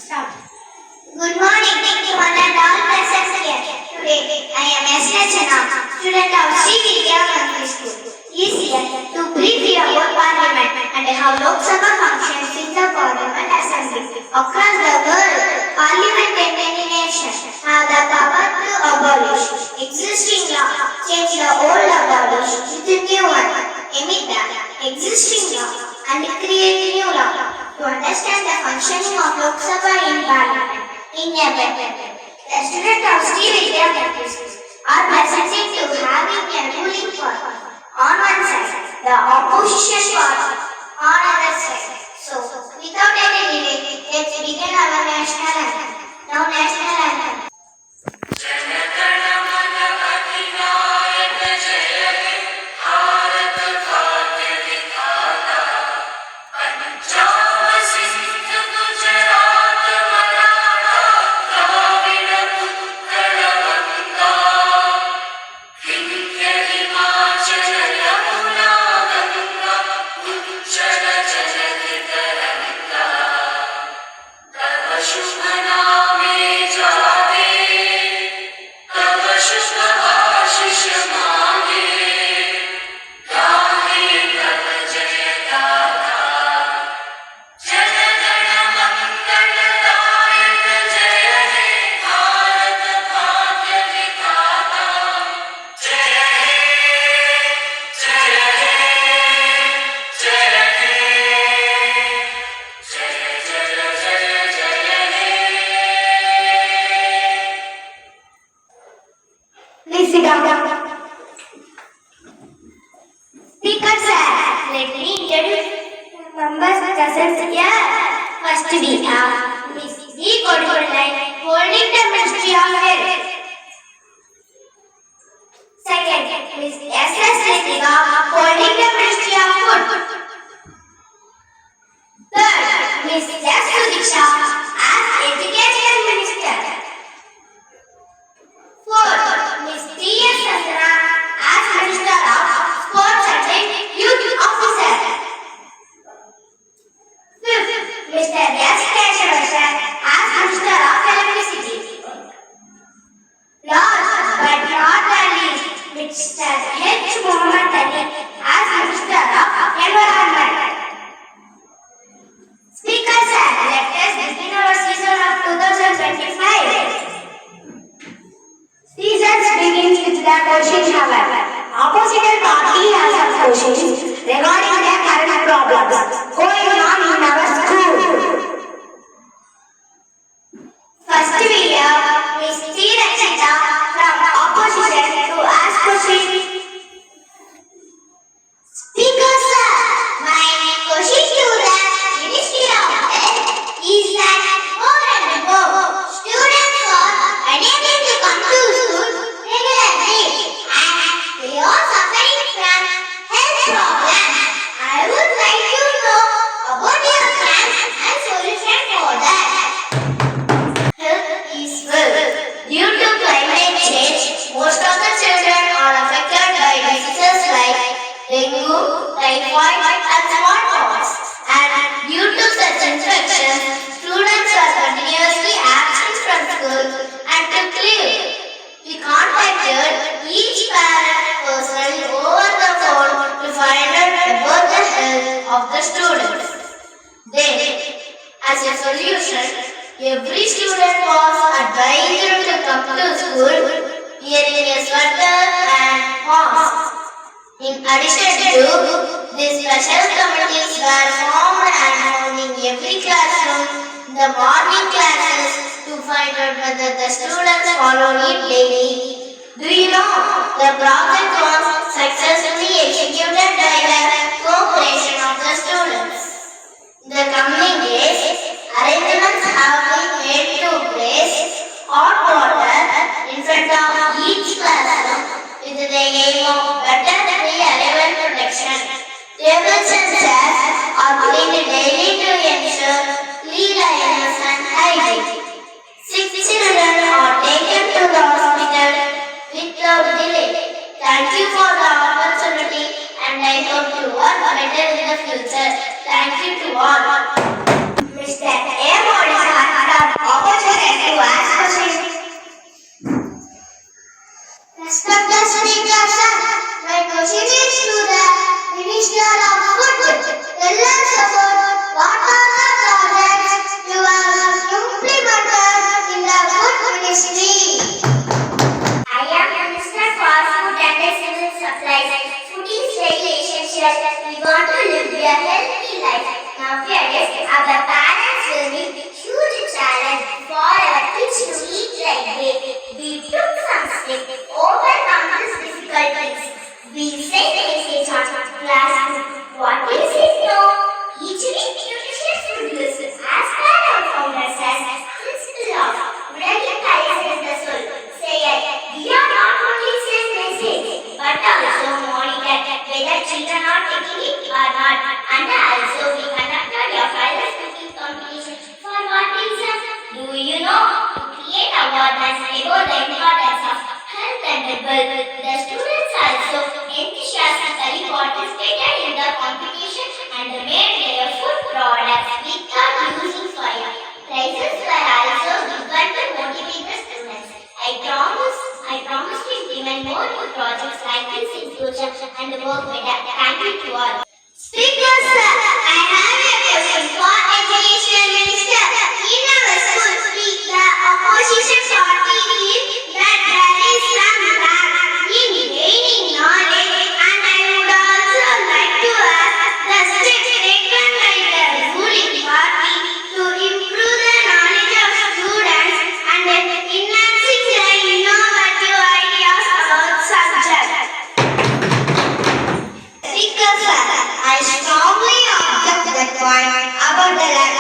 Start. Good morning to one and all present here. Today I am S. Rachana, student of Sri Vidya Primary School. Is here to brief you about Parliament and how Lok Sabha functions in the Parliament Assembly. Across the world, Parliament and many nations have the power to abolish existing law, change the old abolish with a new one, emit the existing law and create new law. To understand the functioning of Lok Sabha in Parliament, in a way, the students of Sri Vidya Primary School are presenting to having a ruling party on one side, the opposition party on other side. So, without any delay, let's begin our national anthem. Now, national anthem. Please sit down. Speaker sir, let me introduce members present here. First we have Miss D. Kodurlai holding the Ministry of Health. Second, Miss S. S. Ritika holding the Ministry of Food. Third, Miss S. Sudiksha as Education Minister. Fourth, Miss T. S. Sandra as Minister of Sports and Youth Officer. Fifth, Mr. S. Keshavasar as Minister of Electricity. Last but not the least, Mr. H. Mohammed Ali as Minister of Environment. Speaker sir, let us begin our season of 2025. Seasons begins with the question hour. Opposition party has some questions regarding their current problems going on in our school. First we have Miss T. Rachita from opposition to ask questions. Speaker sir, my question to the Ministry of Health is that more and more students are unable to come to school regularly and they are suffering from health problems. I would like to know about your plans and solutions for that. Health is wealth. Due to climate change, most of the children are affected by diseases like dengue, typhoid and smallpox. And due to such infections, students are continuously absent from school and took leave. We contacted each parent personally over the phone to find out about the health of the students. Then, as a solution, every student was advised to come to school wearing a sweater and mask. In addition to this, special committees were formed and found in every classroom the morning classes to find out whether the students followed it daily. Do you know the project was successfully executed by the cooperation of the students? In the coming days, arrangements have been made to place hot water in front of each classroom with the aim of better pre-arrival protection. Tables and chairs are cleaned daily to ensure cleanliness and hygiene. 6 children are taken to the hospital without delay. Thank you for the opportunity and I hope to work better in the future. Thank you to all. Mr. A. Modisa the parents will be huge challenge for our kids to eat right way. We took some steps to overcome these difficulties. We set a message on classroom. What is it now? Each week nutritious food list as per our founder says, principle of Udagi ties in the soul. Say it. We are not only send message but also monitor whether children are taking it or not. And also we conducted a fearless cooking competition. For what reason? Do you know? To create awareness about the importance of health and well. The students also enthusiastically participated in the competition and made their food products without using soya. Prizes were also given to motivate the students. I promise to implement more new projects like this in future and work better. Thank you to all. Speaker sir, I have a question for Education Minister. In our school, the opposition party feels that there is some lack in gaining knowledge, and I would also like to ask the steps taken by the ruling party to improve the knowledge of students and enhancing the innovative ideas about subject. Speaker sir, I strongly object that point about the lack.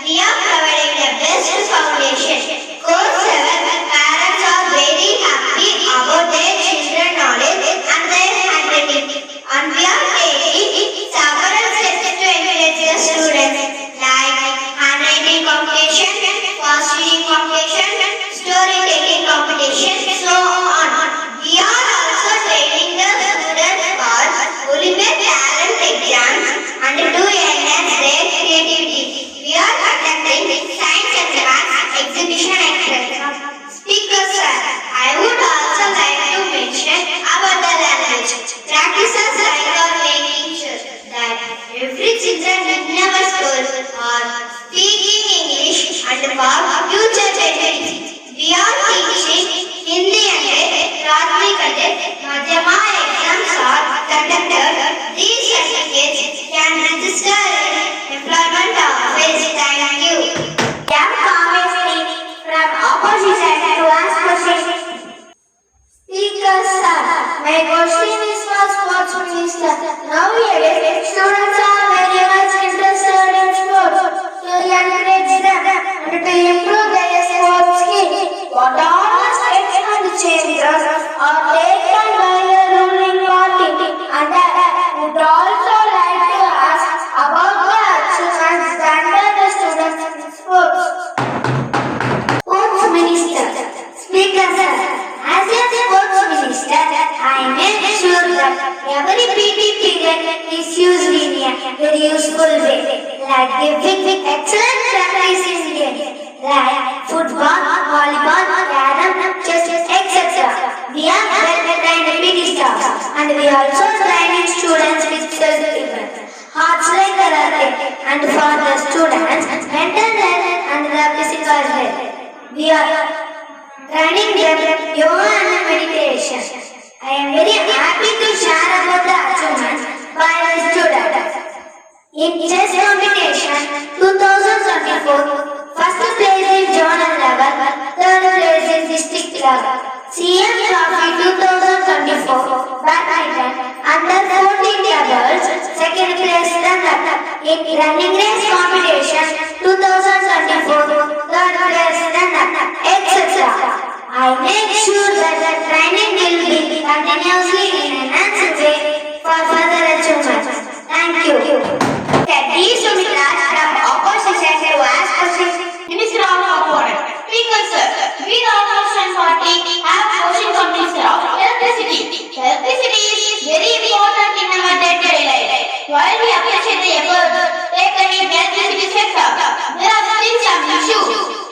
We are providing the best foundation. Course 7, parents are very happy about their children knowledge and their handwriting. And we are taking several steps to encourage the students like handwriting competition, fast reading competition, storytelling competition, so on. We are also training the students for Olympic talent exams and to enhance their creativity. We are conducting science and maths exhibition exercises. Speaker sir, I would also like to mention about the language. Practices like our making sure that every children in our schools are speaking English and for future generations. We are teaching Hindi and Prathmik and Madhyama exams are conducted. These certificates can register in employment office. Thank you. Young comments from opposition to ask questions. Speaker sir, my question is for Sports Minister. Nowadays, students are very much interested in sports. To encourage them and to improve their sports skills, what are the steps and changes are taken by the ruling party? And I would also like to ask about the achievements done by the students in sports. Sports Minister. Speaker sir, as a sports minister, I make sure that every PT period is used in a very useful way, like giving excellent practice in games like football, volleyball, carom, chess, etc. We are well-trained PT staff, and we also training students with self-defense, arts like karate, and for the students, mental health and the physical health. We are training them yoga and meditation. I am very happy to share about the achievements by the students. In chess competition 2024, first place in zonal level, third place in district level. CM Trophy 2024, badminton, under 14 levels, second place runner. In running race competition 2024, third place runner, etc. I make sure that the training will be continuously in an enhanced way for further achievements. Thank you. These will be last from opposition to ask questions. Minister of Opponent. Speaker sir, we the opposition party have question from Minister of Electricity. Electricity is very important in our day-to-day life. While we appreciate the efforts taken in the electricity sector, there are still some issues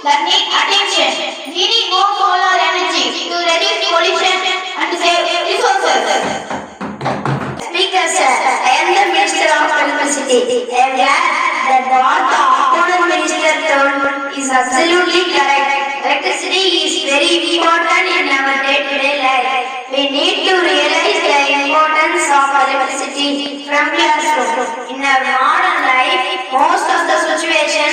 that need attention. We need more solar energy to reduce pollution and to save resources. Speaker sir, I am the Minister of Electricity. I am glad that what the opponent minister told is absolutely correct. Electricity is very important in our day-to-day life. We need to realize the importance of electricity from classroom. In our modern life, most of the situations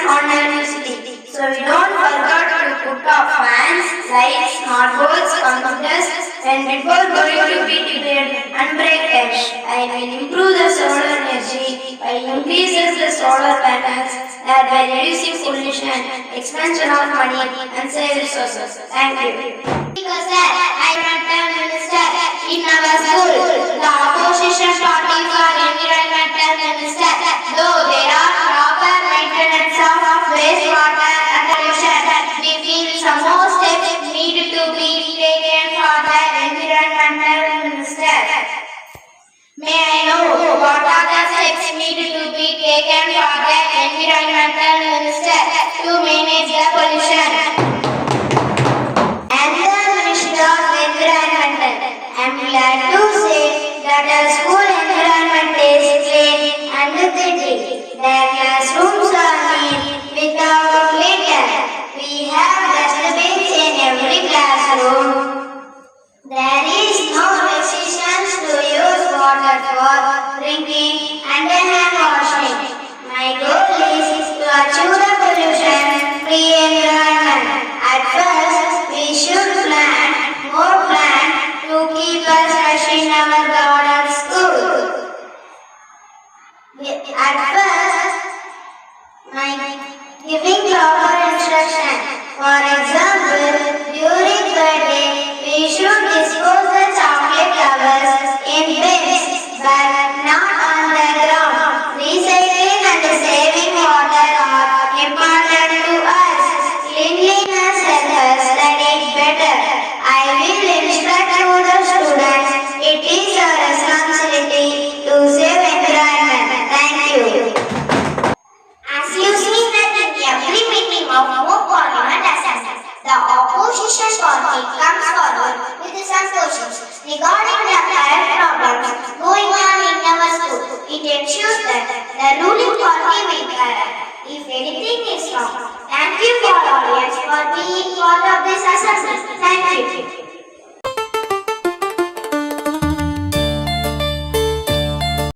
on electricity. So we don't forget to put off fans, lights, smartboards, computers and before going to PT period and break time. I will improve the solar energy by increasing the solar panels, thereby reducing pollution, expansion of money and save resources. Thank you. Because I am Prime Minister in our school. The opposition party for environmental minister. Though there are proper maintenance of wastewater and pollution, we feel some more steps need to be taken for the environmental minister. May I know what are the steps needed to be taken for the environmental minister to manage the pollution? And the Minister of Environment, I am glad to say that our school environment is clean and clean. Their classrooms are neat without litter. We have dustbins in every classroom. There is no restrictions to use water for drinking and hand washing. My goal is to achieve the pollution-free environment. At first, we should plant more plants to keep us fresh in our garden school. At first, my giving proper instruction. For example, during birthday, we should dispose the chocolate covers in bins, but not on the ground. Recycling and saving water are important to us. Cleanliness helps us study better. I will instruct to the students. It is our responsibility to save environment. Thank you. As you see that in every meeting of Mock Parliament Assembly, the opposition party comes forward with some questions regarding the current problems going on in our school. It ensures that the ruling party will correct if anything is wrong. Thank you for audience for being part of this assembly.